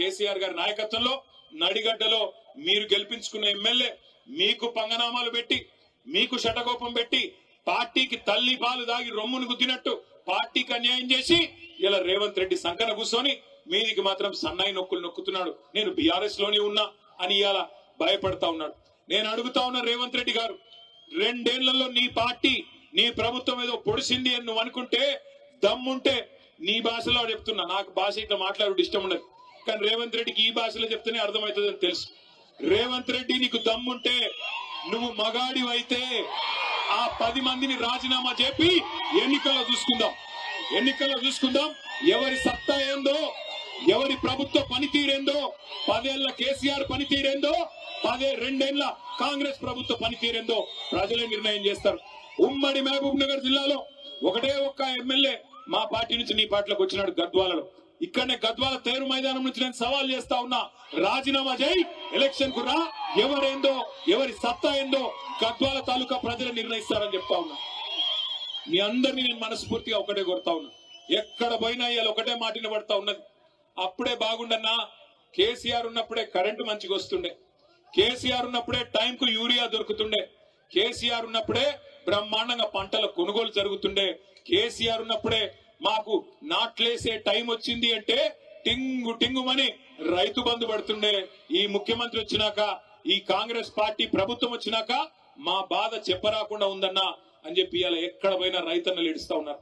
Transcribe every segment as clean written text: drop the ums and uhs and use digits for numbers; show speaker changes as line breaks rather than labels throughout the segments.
కేసీఆర్ గారి నాయకత్వంలో నడిగడ్డలో మీరు గెలిపించుకున్న ఎమ్మెల్యే మీకు పంగనామాలు పెట్టి మీకు శటకోపం పెట్టి పార్టీకి తల్లి పాలు దాగి రొమ్మును గుద్దినట్టు పార్టీకి అన్యాయం చేసి ఇలా రేవంత్ రెడ్డి సంకన కూర్చొని మీదికి మాత్రం సన్నాయి నొక్కులు నొక్కుతున్నాడు. నేను బీఆర్ఎస్ లోనే ఉన్నా అని ఇలా భయపడతా ఉన్నాడు. నేను అడుగుతా ఉన్నా రేవంత్ రెడ్డి గారు, 2 ఏళ్లలో నీ పార్టీ నీ ప్రభుత్వం ఏదో పొడిసింది అని నువ్వు అనుకుంటే దమ్ముంటే నీ భాషలో చెప్తున్నా. నాకు భాష ఇట్లా మాట్లాడు ఇష్టం ఉండదు, కానీ రేవంత్ రెడ్డికి ఈ భాషలో చెప్తేనే అర్థమవుతుందని తెలుసు. రేవంత్ రెడ్డి నీకు దమ్ముంటే నువ్వు మగాడివైతే ఆ 10 మందిని రాజీనామా చెప్పి ఎన్నికల్లో చూసుకుందాం ఎవరి సత్తా ఏందో, ఎవరి ప్రభుత్వ పనితీరేందో, 10 ఏళ్ల కేసీఆర్ పనితీరేందో, 2 ఏళ్ల కాంగ్రెస్ ప్రభుత్వ పనితీరేందో ప్రజలే నిర్ణయం చేస్తారు. ఉమ్మడి మహబూబ్ నగర్ జిల్లాలో ఒకటే ఒక్క ఎమ్మెల్యే మా పార్టీ నుంచి నీ పార్టీలోకి వచ్చినాడు గద్వాలలో. ఇక్కడనే గద్వాల తేరు మైదానం నుంచి నేను సవాల్ చేస్తా ఉన్నా, రాజీనామా చేయి, ఎలక్షన్ కు రా, ఎవరేందో ఎవరి సత్తా ఏందో గద్వాల తాలూకా ప్రజలు నిర్ణయిస్తారని చెప్తా ఉన్నా. మీ అందరినీ నేను మనస్ఫూర్తిగా ఒకటే కోరుతా ఉన్నా, ఎక్కడ పోయినా ఇవాళ ఒకటే మాట వినబడతా ఉన్నది. అప్పుడే బాగుండన్నా, కేసీఆర్ ఉన్నప్పుడే కరెంటు మంచిగా వస్తుండే, కేసీఆర్ ఉన్నప్పుడే టైంకు యూరియా దొరుకుతుండే, కేసీఆర్ ఉన్నప్పుడే బ్రహ్మాండంగా పంటల కొనుగోలు జరుగుతుండే, కేసీఆర్ ఉన్నప్పుడే మాకు నాట్లేసే టైం వచ్చింది అంటే టింగు టింగుమని రైతు బంధు పడుతుండే. ఈ ముఖ్యమంత్రి వచ్చినాక, ఈ కాంగ్రెస్ పార్టీ ప్రభుత్వం వచ్చినాక మా బాధ చెప్పరాకుండా ఉందన్నా అని చెప్పి ఇలా ఎక్కడ పోయినా రైతన్నలు ఏడుస్తా ఉన్నారు.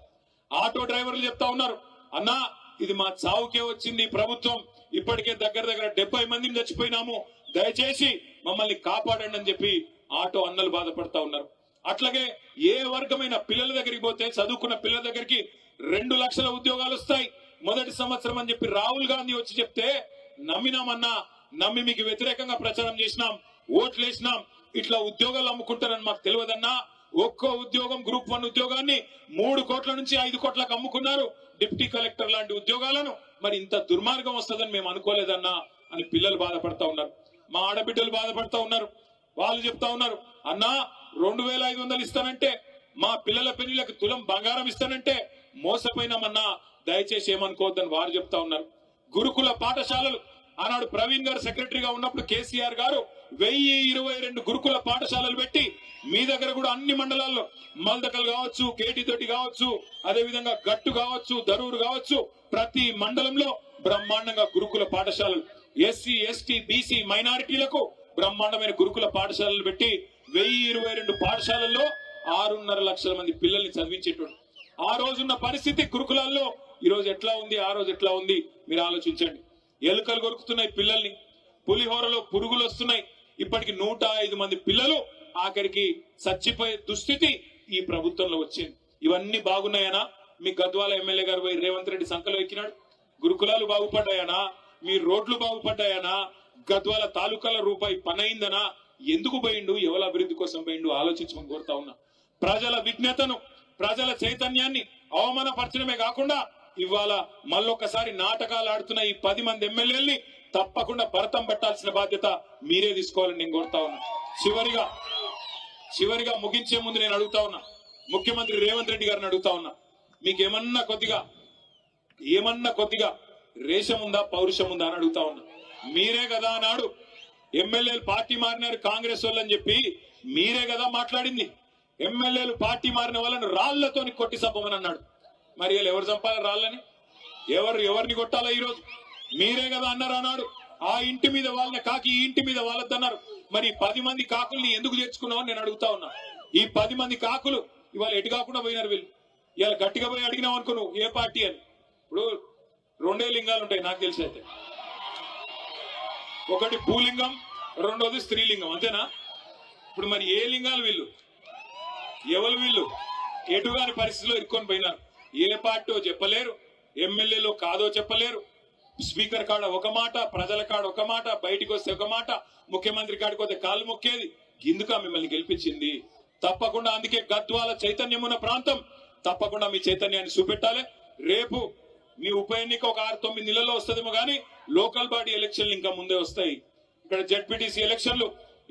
ఆటో డ్రైవర్లు చెప్తా ఉన్నారు, అన్నా ఇది మా చావుకే వచ్చింది ప్రభుత్వం, ఇప్పటికే దగ్గర 70 మందిని చచ్చిపోయినాము, దయచేసి మమ్మల్ని కాపాడండి అని చెప్పి ఆటో అన్నలు బాధపడతా ఉన్నారు. అట్లాగే ఏ వర్గమైన పిల్లల దగ్గరికి పోతే, చదువుకున్న పిల్లల దగ్గరికి 2 లక్షల ఉద్యోగాలు వస్తాయి మొదటి సంవత్సరం అని చెప్పి రాహుల్ గాంధీ వచ్చి చెప్తే నమ్మినామన్నా, నమ్మి మీకు వ్యతిరేకంగా ప్రచారం చేసినాం, ఓట్లు వేసినాం. ఇట్లా ఉద్యోగాలు అమ్ముకుంటారని మాకు తెలియదన్నా. ఒక్కో ఉద్యోగం గ్రూప్ 1 ఉద్యోగాన్ని 3 కోట్ల నుంచి 5 కోట్లకు అమ్ముకున్నారు, డిప్యూటీ కలెక్టర్ లాంటి ఉద్యోగాలను. మరి ఇంత దుర్మార్గం వస్తుందని మేము అనుకోలేదన్నా అని పిల్లలు బాధపడతా ఉన్నారు, మా ఆడబిడ్డలు బాధపడతా ఉన్నారు. వాళ్ళు చెప్తా ఉన్నారు, అన్నా 2500 ఇస్తానంటే, మా పిల్లల పెళ్లిలకు తులం బంగారం ఇస్తానంటే మోసపోయినామన్నా, దయచేసి ఏమనుకోవద్దని వారు చెప్తా ఉన్నారు. గురుకుల పాఠశాలలు ఆనాడు ప్రవీణ్ గారు సెక్రటరీగా ఉన్నప్పుడు కేసీఆర్ గారు 1022 గురుకుల పాఠశాలలు పెట్టి మీ దగ్గర కూడా అన్ని మండలాల్లో మల్దకల్ కావచ్చు, కేటీతోటి కావచ్చు, అదేవిధంగా గట్టు కావచ్చు, దరూరు కావచ్చు, ప్రతి మండలంలో బ్రహ్మాండంగా గురుకుల పాఠశాలలు, ఎస్సీ ఎస్టీ బీసీ మైనారిటీలకు బ్రహ్మాండమైన గురుకుల పాఠశాలలు పెట్టి 1022 పాఠశాలల్లో 6.5 లక్షల మంది పిల్లల్ని చదివించేటోడు. ఆ రోజున్న పరిస్థితి గురుకులాల్లో ఈ రోజు ఎట్లా ఉంది, ఆ రోజు ఎట్లా ఉంది మీరు ఆలోచించండి. ఎలుకలు కొరుకుతున్నాయి పిల్లల్ని, పులిహోరలో పురుగులు వస్తున్నాయి. ఇప్పటికి 105 మంది పిల్లలు ఆఖరికి చచ్చిపోయే దుస్థితి ఈ ప్రభుత్వంలో వచ్చింది. ఇవన్నీ బాగున్నాయనా? మీ గద్వాల ఎమ్మెల్యే గారు పోయి రేవంత్ రెడ్డి సంకలో ఎక్కినాడు. గురుకులాలు బాగుపడ్డాయనా? మీ రోడ్లు బాగుపడ్డాయనా? గద్వాల తాలూకాల రూపాయి పనైందనా? ఎందుకు పోయిండు, ఎవరి అభివృద్ధి కోసం పోయిండు ఆలోచించమని కోరుతా ఉన్నా. ప్రజల విజ్ఞతను, ప్రజల చైతన్యాన్ని అవమానపరచడమే కాకుండా ఇవాళ మళ్ళొక్కసారి నాటకాలు ఆడుతున్న ఈ 10 మంది ఎమ్మెల్యేల్ని తప్పకుండా భరతం పట్టాల్సిన బాధ్యత మీరే తీసుకోవాలని నేను కోరుతా ఉన్నా. చివరిగా ముగించే ముందు నేను అడుగుతా ఉన్నా, ముఖ్యమంత్రి రేవంత్ రెడ్డి గారిని అడుగుతా ఉన్నా, మీకు ఏమన్నా కొద్దిగా రేషం ఉందా, పౌరుషం ఉందా అని అడుగుతా ఉన్నా. మీరే కదా నాడు ఎమ్మెల్యేలు పార్టీ మారినారు కాంగ్రెస్ వాళ్ళని చెప్పి మీరే కదా మాట్లాడింది. ఎమ్మెల్యేలు పార్టీ మారిన వాళ్ళని రాళ్లతోని కొట్టి చంపమని అన్నాడు. మరి వీళ్ళు ఎవరు చంపాలి రాళ్ళని? ఎవరిని కొట్టాలా? ఈ రోజు మీరే కదా అన్నారు అన్నాడు. ఆ ఇంటి మీద వాళ్ళని కాకి, ఈ ఇంటి మీద వాళ్ళద్దన్నారు. మరి 10 మంది కాకుల్ని ఎందుకు చేర్చుకున్నావని నేను అడుగుతా ఉన్నా. ఈ 10 మంది కాకులు ఇవాళ ఎటు కాకుండా పోయినారు. వీళ్ళు ఇవాళ గట్టిగా పోయి అడిగినావు అనుకో నువ్వు ఏ పార్టీ అని. ఇప్పుడు 2 లింగాలు ఉంటాయి నాకు తెలిసి అయితే, ఒకటి భూలింగం, రెండోది స్త్రీలింగం, అంతేనా? ఇప్పుడు మరి ఏ లింగాలు వీళ్ళు, ఎవరు వీళ్ళు? ఎటుగాని పరిస్థితిలో ఇరుక్కొని పోయినారు. ఏ పార్టీ చెప్పలేరు, ఎమ్మెల్యేలో కాదో చెప్పలేరు. స్పీకర్ కాడ ఒక మాట, ప్రజల కాడ ఒక మాట, బయటికి వస్తే ఒక మాట, ముఖ్యమంత్రి కాడికి వస్తే కాళ్ళు మొక్కేది. ఇందుక మిమ్మల్ని గెలిపించింది తప్పకుండా. అందుకే గద్వాల చైతన్యం ఉన్న ప్రాంతం, తప్పకుండా మీ చైతన్యాన్ని చూపెట్టాలి. రేపు మీ ఉప ఎన్నిక ఒక 6-9 నెలల్లో వస్తుందేమో కానీ లోకల్ బాడీ ఎలక్షన్లు ఇంకా ముందే వస్తాయి. ఇక్కడ జెడ్పీటీసీ ఎలక్షన్లు,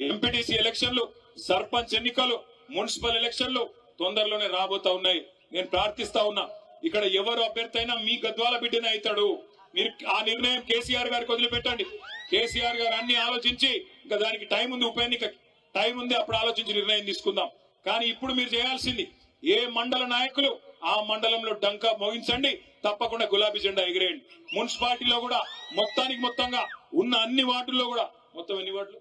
ఎంపీటీసీ ఎలక్షన్లు, సర్పంచ్ ఎన్నికలు, మున్సిపల్ ఎలక్షన్లు తొందరలోనే రాబోతా ఉన్నాయి. నేను ప్రార్థిస్తా ఉన్నా, ఇక్కడ ఎవరు అభ్యర్థి అయినా మీ గద్వాల బిడ్డనే అవుతాడు. మీరు ఆ నిర్ణయం కేసీఆర్ గారికి వదిలిపెట్టండి. కేసీఆర్ గారు అన్ని ఆలోచించి ఇంకా దానికి టైం ఉంది, ఉప ఎన్నిక టైం ఉంది, అప్పుడు ఆలోచించి నిర్ణయం తీసుకుందాం. కానీ ఇప్పుడు మీరు చేయాల్సింది ఏ మండల నాయకులు ఆ మండలంలో డంకా మోగించండి, తప్పకుండా గులాబీ జెండా ఎగిరేయండి. మున్సిపాలిటీలో కూడా మొత్తానికి మొత్తంగా ఉన్న అన్ని వార్డుల్లో కూడా మొత్తం ఎన్ని వార్డులు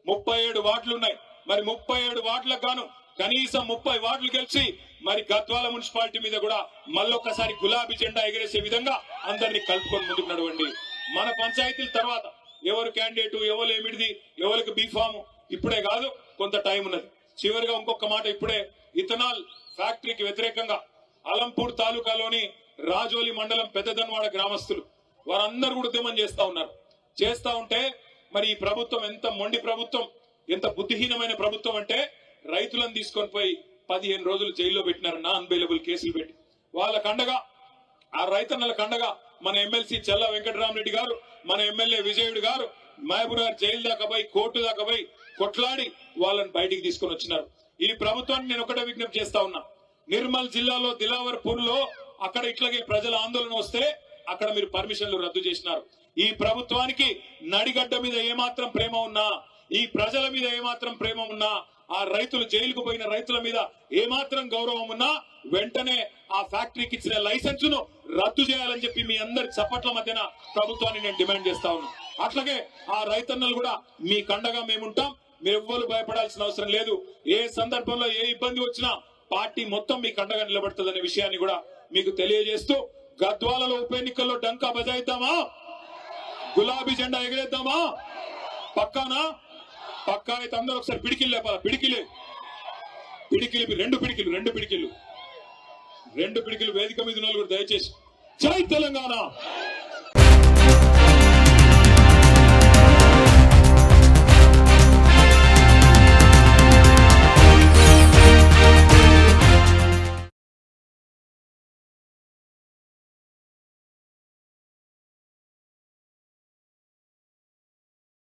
37 వార్డులు ఉన్నాయి. మరి 37 వార్డులకు గాను కనీసం 30 వార్డులు గెలిచి మరి గద్వాల మున్సిపాలిటీ మీద కూడా మళ్ళొక్కసారి గులాబీ జెండా ఎగిరేసే విధంగా అందరినీ కలుపుకొని ముందుకు నడవండి. మన పంచాయతీల తర్వాత ఎవరు క్యాండిడేట్, ఎవరు ఏమిడిది, ఎవరికి బీఫామ్ ఇప్పుడే కాదు, కొంత టైం ఉన్నది. చివరిగా ఇంకొక మాట, ఇప్పుడే ఇథనాల్ ఫ్యాక్టరీకి వ్యతిరేకంగా అలంపూర్ తాలూకాలోని రాజోలి మండలం పెద్దదన్వాడ గ్రామస్తులు వారందరూ కూడా ఉద్యమం చేస్తా ఉంటే మరి ఈ ప్రభుత్వం ఎంత మొండి ప్రభుత్వం, ఎంత బుద్ధిహీనమైన ప్రభుత్వం అంటే రైతులను తీసుకొని పోయి 15 రోజులు జైల్లో పెట్టినారు, నాన్ బెయిలబుల్ కేసులు పెట్టి. వాళ్ళ కండగా ఆ రైతన్నల కండగా మన ఎమ్మెల్సీ చెల్ల వెంకటరామరెడ్డి గారు, మన ఎమ్మెల్యే విజయుడు గారు మహబూబ్నగర్ జైలు దాకా పోయి కోర్టు దాకా పోయి కొట్లాడి వాళ్ళని బయటికి తీసుకొని వచ్చినారు. ఈ ప్రభుత్వాన్ని నేను ఒకటే విజ్ఞప్తి చేస్తా ఉన్నా, నిర్మల్ జిల్లాలో దిలావర్పూర్ లో అక్కడ ఇట్లాగే ప్రజల ఆందోళన వస్తే అక్కడ మీరు పర్మిషన్లు రద్దు చేసినారు. ఈ ప్రభుత్వానికి నడిగడ్డ మీద ఏమాత్రం ప్రేమ ఉన్నా, ఈ ప్రజల మీద ఏమాత్రం ప్రేమ ఉన్నా, ఆ రైతులు జైలుకు పోయిన రైతుల మీద ఏమాత్రం గౌరవం ఉన్నా వెంటనే ఆ ఫ్యాక్టరీకి ఇచ్చిన లైసెన్స్ ను రద్దు చేయాలని చెప్పి మీ అందరి చప్పట్ల మధ్యన ప్రభుత్వాన్ని నేను డిమాండ్ చేస్తా ఉన్నా. అట్లాగే ఆ రైతన్నలు కూడా మీ కండగా మేముంటాం, మీరు ఎవ్వరు భయపడాల్సిన అవసరం లేదు. ఏ సందర్భంలో ఏ ఇబ్బంది వచ్చినా పార్టీ మొత్తం మీ కండగా నిలబడుతుందనే విషయాన్ని కూడా మీకు తెలియజేస్తూ, గద్వాలలో ఉప ఎన్నికల్లో డంకా బజాయిద్దామా, గులాబీ జెండా ఎగరేద్దామా? పక్కానా? పక్కా అయితే అందరూ ఒకసారి పిడికిలు లేపాలి. పిడికిలు రెండు పిడికిలు వేదిక మీద ఉన్న వాళ్ళు కూడా దయచేసి జై తెలంగాణ.